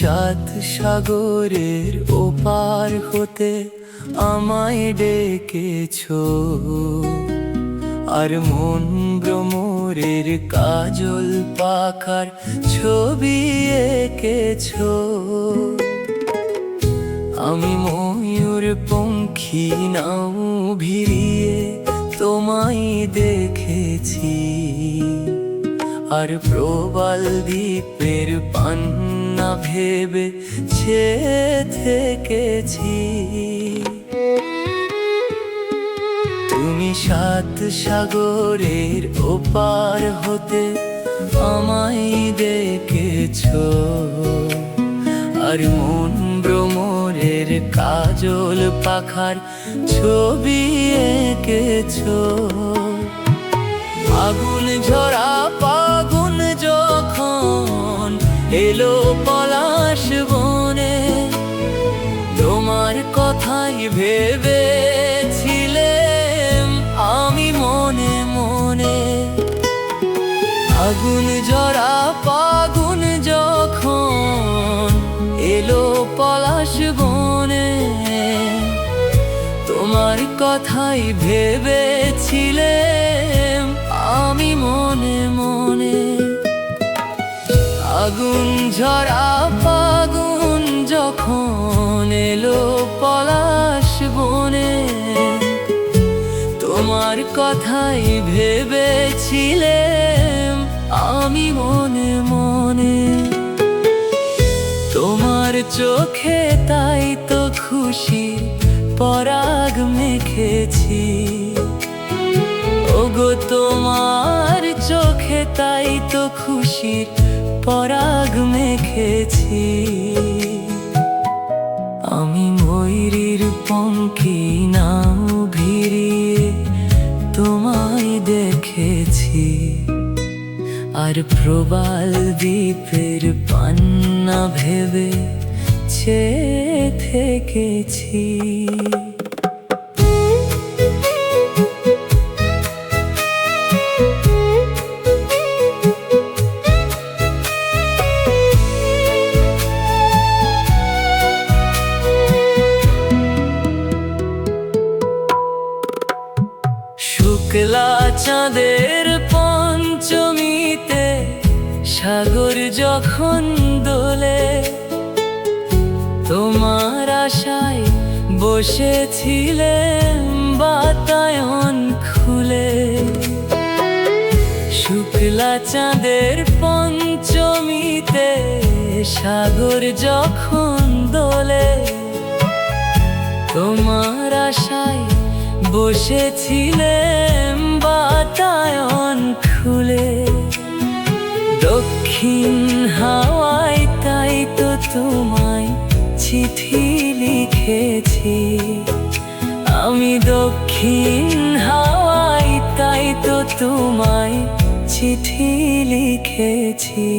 সাত সাগরের ওপার হতে আমায় ডেকেছো, আর মন ভ্রমরের কাজল পাখার ছবি এঁকেছো। আমি ময়ূর পঙ্খী নাও ভিড়িয়ে তোমায় দেখেছি, আর প্রবাল দ্বীপের পান্না ভেবে থেকেছি। তুমি সাত সাগরের ওপার হতে আমায় ডেকেছো, আর মন ভ্রমরের কাজল পাখার ছবি এঁকেছো। আগুন ঝরা ফাগুন যখন এলো পলাশ বনে, তোমার কথাই ভেবেছিলাম আমি মনে মনে। আগুন ঝরা ফাগুন যখন এলো পলাশ বনে, তোমার কথাই ভেবেছিলাম আমি মনে মনে। আগুন ঝরা ফাগুন যখন এলো পলাশ বনে, তোমার কথাই ভেবেছিলাম আমি মনে মনে। তোমার চোখে তাই তো খুশির পরাগ মেখেছি, ওগো তোমার চোখে তাই তো খুশির পরাগ মেখেছি। আমি ময়ূরীর পঙ্খী নাও ভিড়িয়ে তোমায় দেখেছি, আর প্রবাল দ্বীপের পান্না ভেবে থেকেছি। শুক্লা চাঁদের পঞ্চমীতে সাগর যখন দোলে, তোমার আশায় বসেছিলাম বাতায়ন খুলে। শুক্লা চাঁদের পঞ্চমীতে সাগর যখন দোলে, তোমার আশায় বসেছিলাম বাতায়ন খুলে। দক্ষিণ হাওয়ায় তাই তো তোমায় চিঠি লিখেছি, আমি দক্ষিণ হাওয়ায় তাই তো তোমায় চিঠি লিখেছি।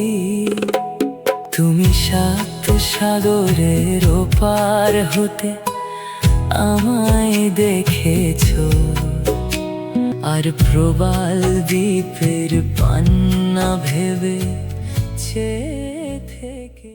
তুমি সাত সাগরের ওপার হতে আমায় দেখেছো, আর প্রবাল দ্বীপের পান্না ভেবে থেকে